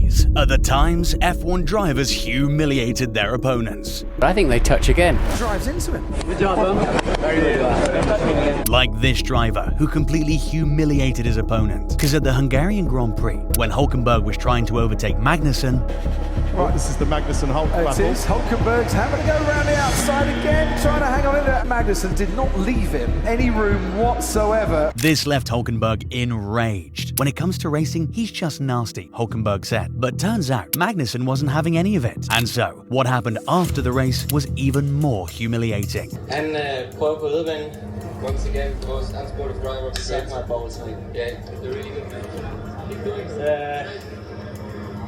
These are the times F1 drivers humiliated their opponents. I think they touch again. Drives into him. Good job, Like this driver who completely humiliated his opponent. Because at the Hungarian Grand Prix, when Hulkenberg was trying to overtake Magnussen, right, this is the Magnussen-Hulk battle. It is. Hulkenberg's having to go around the outside again, trying to hang on in there. Magnussen did not leave him any room whatsoever. this left Hulkenberg enraged. When it comes to racing, he's just nasty, Hulkenberg said. But turns out Magnussen wasn't having any of it. And so, what happened after the race was even more humiliating. Han prøver på ledbanen. Once again, most unsportive driver. Suck my balls, man. Yeah, they're really good, man. Keep doing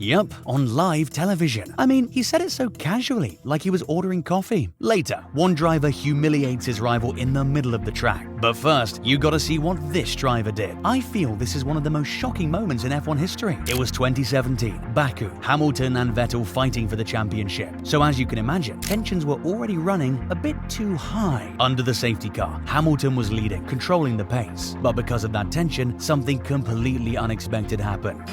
Yup, on live television. I mean, he said it so casually, like he was ordering coffee. Later, one driver humiliates his rival in the middle of the track. But first, you gotta see what this driver did. I feel this is one of the most shocking moments in F1 history. It was 2017, Baku, Hamilton and Vettel fighting for the championship. So as you can imagine, tensions were already running a bit too high. Under the safety car, Hamilton was leading, controlling the pace. But because of that tension, something completely unexpected happened.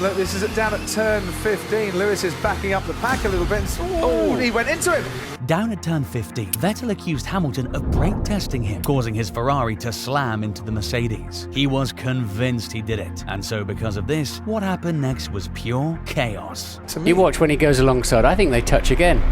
Look, this is down at turn 15. Lewis is backing up the pack a little bit. Oh, he went into him. Down at turn 15, Vettel accused Hamilton of brake testing him, causing his Ferrari to slam into the Mercedes. He was convinced he did it, and so because of this, what happened next was pure chaos. You watch when he goes alongside, I think they touch again.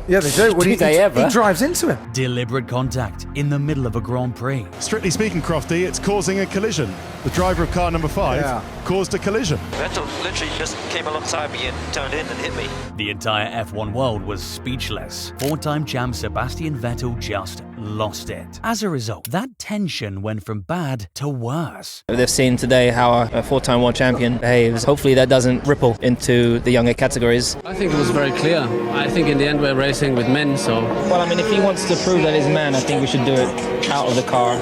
Yeah, they do. Do they ever? He drives into him. Deliberate contact in the middle of a Grand Prix. Strictly speaking, Crofty, it's causing a collision. The driver of car number 5 caused a collision. Vettel literally just came alongside me and turned in and hit me. The entire F1 world was speechless. Four-time champ Sebastian Vettel just lost it. As a result, that tension went from bad to worse. They've seen today how a four-time world champion behaves. Hopefully that doesn't ripple into the younger categories. I think it was very clear. I think in the end we're racing with men, so... Well, I mean, if he wants to prove that he's a man, I think we should do it out of the car,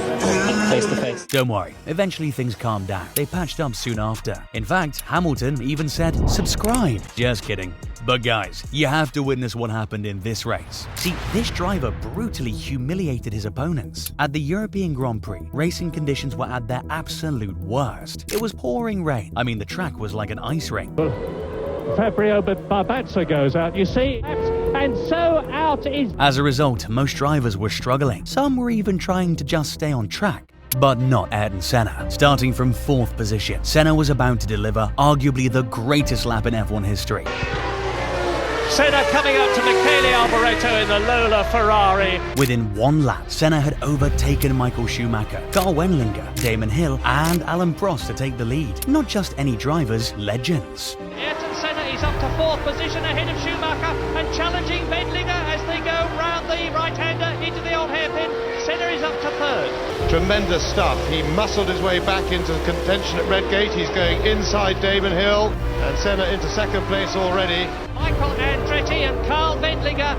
face to face. Don't worry, eventually things calmed down. They patched up soon after. In fact, Hamilton even said, subscribe. Just kidding. But guys, you have to witness what happened in this race. See, this driver brutally humiliated his opponents. At the European Grand Prix, racing conditions were at their absolute worst. It was pouring rain. I mean, the track was like an ice rink. Fabio Barbazza goes out, you see, and so out is... As a result, most drivers were struggling. Some were even trying to just stay on track. But not Ayrton Senna. Starting from 4th position, Senna was about to deliver arguably the greatest lap in F1 history. Senna coming up to Michele Alboreto in the Lola Ferrari. Within one lap, Senna had overtaken Michael Schumacher, Carl Wendlinger, Damon Hill, and Alan Prost to take the lead. Not just any drivers, legends. Ayrton Senna is up to 4th position ahead of Schumacher and challenging Wendlinger as they go round the right-hander into the old hairpin. Senna is up to 3rd. Tremendous stuff. He muscled his way back into contention at Redgate. He's going inside Damon Hill, and Senna into 2nd place already. Michael Andretti and Carl Wendlinger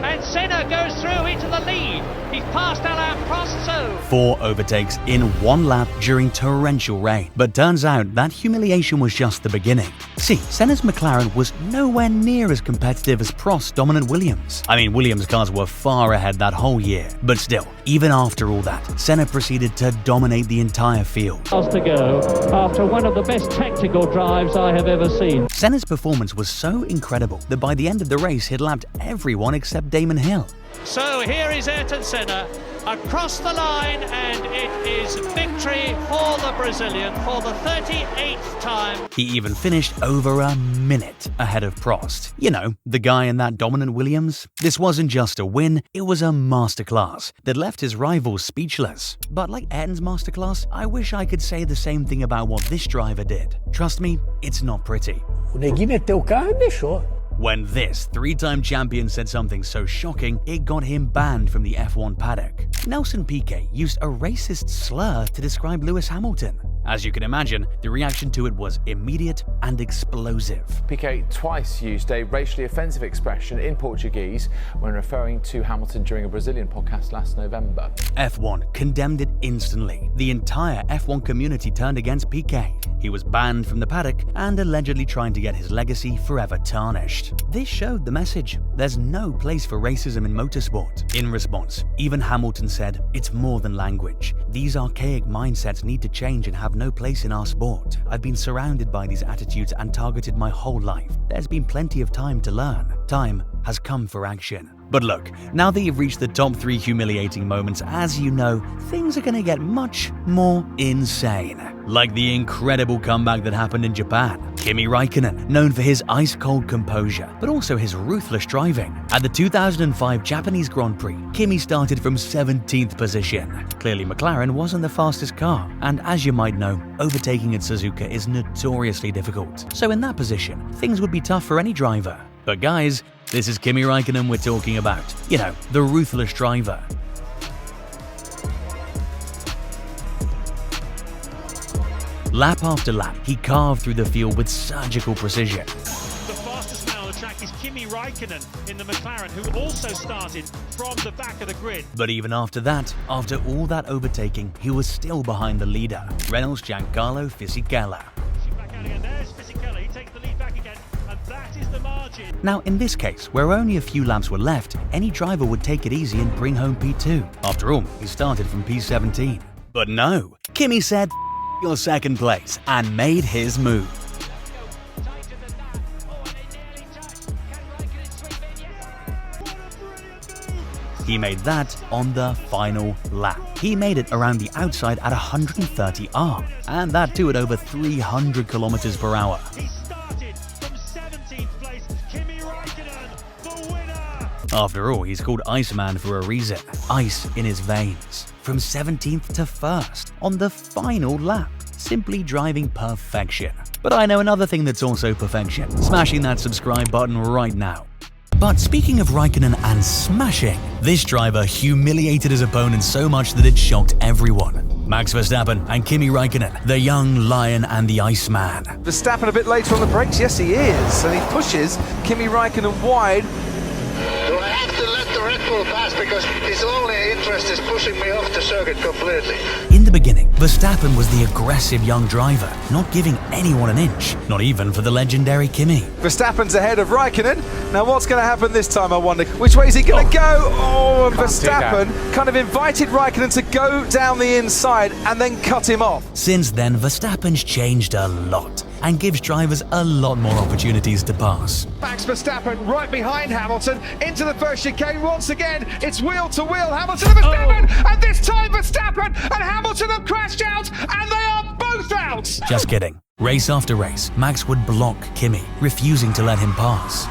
and Senna goes through into the lead. He's passed Alain Prost, so... 4 overtakes in one lap during torrential rain. But turns out that humiliation was just the beginning. See, Senna's McLaren was nowhere near as competitive as Prost's dominant Williams. I mean, Williams' cars were far ahead that whole year. But still, even after all that, Senna proceeded to dominate the entire field. To go after one of the best tactical drives I have ever seen. Senna's performance was so incredible that by the end of the race, he'd lapped everyone except Damon Hill. So here is Ayrton Senna across the line, and it is victory for the Brazilian for the 38th time. He even finished over a minute ahead of Prost. You know, the guy in that dominant Williams. This wasn't just a win, it was a masterclass that left his rivals speechless. But like Ayrton's masterclass, I wish I could say the same thing about what this driver did. Trust me, it's not pretty. When this 3-time champion said something so shocking, it got him banned from the F1 paddock. Nelson Piquet used a racist slur to describe Lewis Hamilton. As you can imagine, the reaction to it was immediate and explosive. Piquet twice used a racially offensive expression in Portuguese when referring to Hamilton during a Brazilian podcast last November. F1 condemned it instantly. The entire F1 community turned against Piquet. He was banned from the paddock and allegedly trying to get his legacy forever tarnished. This showed the message. There's no place for racism in motorsport. In response, even Hamilton said, it's more than language. These archaic mindsets need to change and have have no place in our sport. I've been surrounded by these attitudes and targeted my whole life. There's been plenty of time to learn. Time has come for action. But look, now that you've reached the top 3 humiliating moments, as you know, things are gonna get much more insane. Like the incredible comeback that happened in Japan. Kimi Raikkonen, known for his ice-cold composure, but also his ruthless driving. At the 2005 Japanese Grand Prix, Kimi started from 17th position. Clearly McLaren wasn't the fastest car, and as you might know, overtaking at Suzuka is notoriously difficult. So in that position, things would be tough for any driver. But guys, this is Kimi Raikkonen we're talking about. You know, the ruthless driver. Lap after lap, he carved through the field with surgical precision. The fastest man on the track is Kimi Raikkonen in the McLaren, who also started from the back of the grid. But even after that, after all that overtaking, he was still behind the leader, Renault's Giancarlo Fisichella. Back out again. There's Fisichella. He takes the lead back again, and that is the margin. Now, in this case, where only a few laps were left, any driver would take it easy and bring home P2. After all, he started from P17. But no, Kimi said, your second place, and made his move. He made that on the final lap. He made it around the outside at 130R, and that too at over 300 kilometers per hour. He started from 17th place. Kimi Raikkonen, the winner. After all, he's called Iceman for a reason. Ice in his veins. From 17th to 1st on the final lap. Simply driving perfection. But I know another thing that's also perfection. Smashing that subscribe button right now. But speaking of Raikkonen and smashing, this driver humiliated his opponent so much that it shocked everyone. Max Verstappen and Kimi Raikkonen, the young lion and the Iceman. Verstappen a bit later on the brakes, yes he is, and he pushes Kimi Raikkonen wide. Do I have to let the Red Bull pass because his only interest is pushing me off the circuit completely? In the beginning, Verstappen was the aggressive young driver, not giving anyone an inch, not even for the legendary Kimi. Verstappen's ahead of Raikkonen. Now what's going to happen this time, I wonder? Which way is he going to go? Oh, and Verstappen kind of invited Raikkonen to go down the inside and then cut him off. Since then, Verstappen's changed a lot and gives drivers a lot more opportunities to pass. Max Verstappen right behind Hamilton into the first chicane once again. It's wheel to wheel. Hamilton and Verstappen, and this time Verstappen and Hamilton have crashed out, and they are both out. Just kidding. Race after race, Max would block Kimi, refusing to let him pass.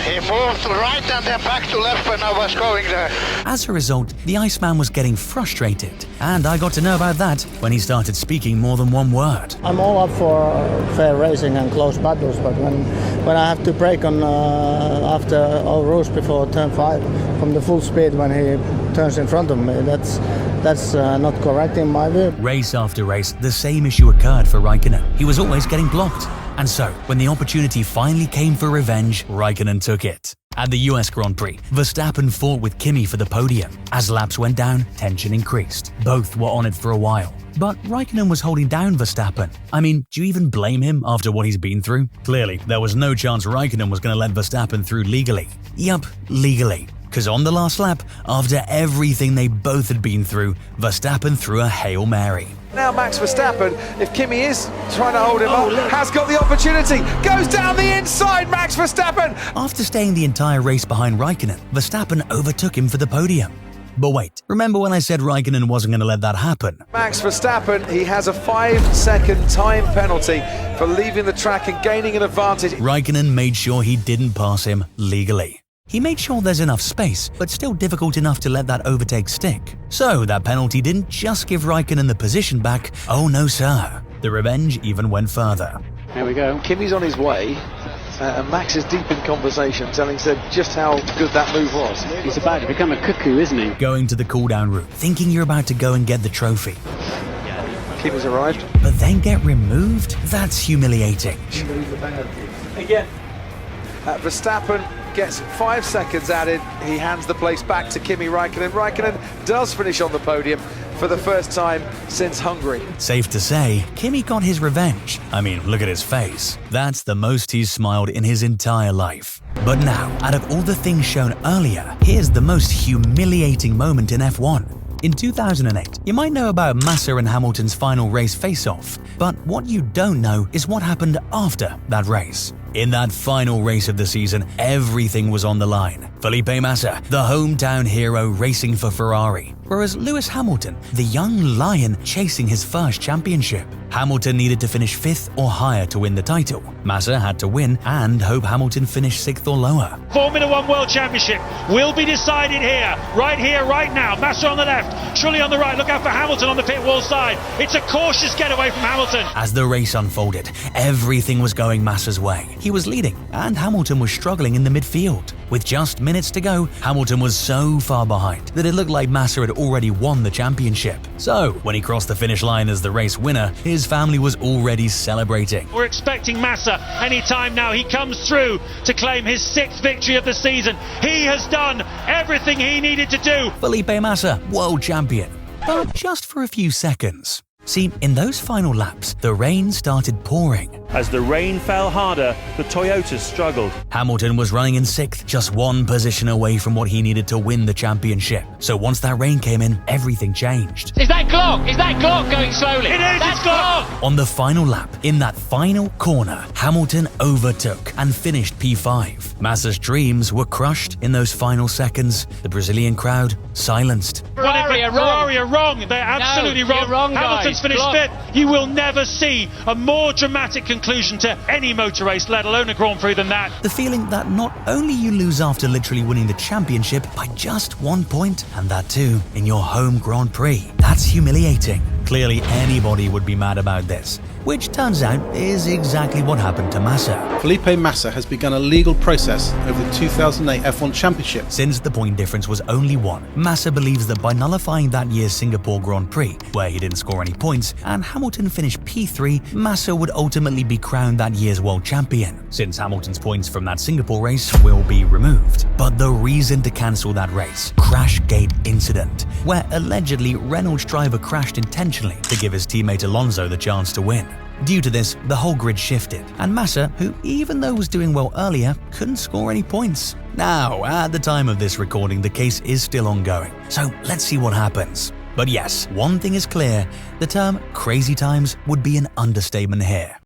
He moved right and then back to left when I was going there. As a result, the Iceman was getting frustrated, and I got to know about that when he started speaking more than one word. I'm all up for fair racing and close battles, but when I have to brake on after all rules before turn 5 from the full speed when he turns in front of me, that's not correct in my view. Race after race, the same issue occurred for Raikkonen. He was always getting blocked. And so, when the opportunity finally came for revenge, Raikkonen took it. At the US Grand Prix, Verstappen fought with Kimi for the podium. As laps went down, tension increased. Both were on it for a while. But Raikkonen was holding down Verstappen. I mean, do you even blame him after what he's been through? Clearly, there was no chance Raikkonen was going to let Verstappen through legally. Yup, legally. Because on the last lap, after everything they both had been through, Verstappen threw a Hail Mary. Now Max Verstappen, if Kimi is trying to hold him up, has got the opportunity, goes down the inside, Max Verstappen! After staying the entire race behind Raikkonen, Verstappen overtook him for the podium. But wait, remember when I said Raikkonen wasn't going to let that happen? Max Verstappen, he has a 5-second time penalty for leaving the track and gaining an advantage. Raikkonen made sure he didn't pass him legally. He made sure there's enough space, but still difficult enough to let that overtake stick. So that penalty didn't just give Raikkonen the position back, oh no sir. The revenge even went further. Here we go. Kimi's on his way, and Max is deep in conversation, telling Sid just how good that move was. He's about to become a cuckoo, isn't he? Going to the cool-down room, thinking you're about to go and get the trophy. Kimi's arrived. But then get removed? That's humiliating. Again. Verstappen gets 5 seconds added. He hands the place back to Kimi Raikkonen. Raikkonen does finish on the podium for the first time since Hungary. Safe to say, Kimi got his revenge. I mean, look at his face. That's the most he's smiled in his entire life. But now, out of all the things shown earlier, here's the most humiliating moment in F1. In 2008, you might know about Massa and Hamilton's final race face-off, but what you don't know is what happened after that race. In that final race of the season, everything was on the line. Felipe Massa, the hometown hero racing for Ferrari, whereas Lewis Hamilton, the young lion chasing his first championship. Hamilton needed to finish 5th or higher to win the title. Massa had to win and hope Hamilton finished 6th or lower. Formula One World Championship will be decided here, right now. Massa on the left, Trulli on the right. Look out for Hamilton on the pit wall side. It's a cautious getaway from Hamilton. As the race unfolded, everything was going Massa's way. He was leading, and Hamilton was struggling in the midfield. With just minutes to go, Hamilton was so far behind that it looked like Massa had already won the championship. So, when he crossed the finish line as the race winner, his family was already celebrating. We're expecting Massa any time now. He comes through to claim his 6th victory of the season. He has done everything he needed to do. Felipe Massa, world champion. But just for a few seconds. See, in those final laps, the rain started pouring. As the rain fell harder, the Toyotas struggled. Hamilton was running in 6th, just one position away from what he needed to win the championship. So once that rain came in, everything changed. Is that Glock going slowly? It is, it's Glock! On the final lap, in that final corner, Hamilton overtook and finished P5. Massa's dreams were crushed in those final seconds. The Brazilian crowd silenced. Ferrari are wrong. They're absolutely wrong. Hamilton's finished 5th. You will never see a more dramatic conclusion to any motor race, let alone a Grand Prix, than that. The feeling that not only you lose after literally winning the championship by just 1 point, and that too in your home Grand Prix. That's humiliating. Clearly anybody would be mad about this, which turns out is exactly what happened to Massa. Felipe Massa has begun a legal process over the 2008 F1 Championship. Since the point difference was only 1, Massa believes that by nullifying that year's Singapore Grand Prix, where he didn't score any points, and Hamilton finished P3, Massa would ultimately be crowned that year's world champion, since Hamilton's points from that Singapore race will be removed. But the reason to cancel that race, Crashgate incident, where allegedly Renault's driver crashed intentionally to give his teammate Alonso the chance to win. Due to this, the whole grid shifted, and Massa, who even though was doing well earlier, couldn't score any points. Now, at the time of this recording, the case is still ongoing, so let's see what happens. But yes, one thing is clear, the term crazy times would be an understatement here.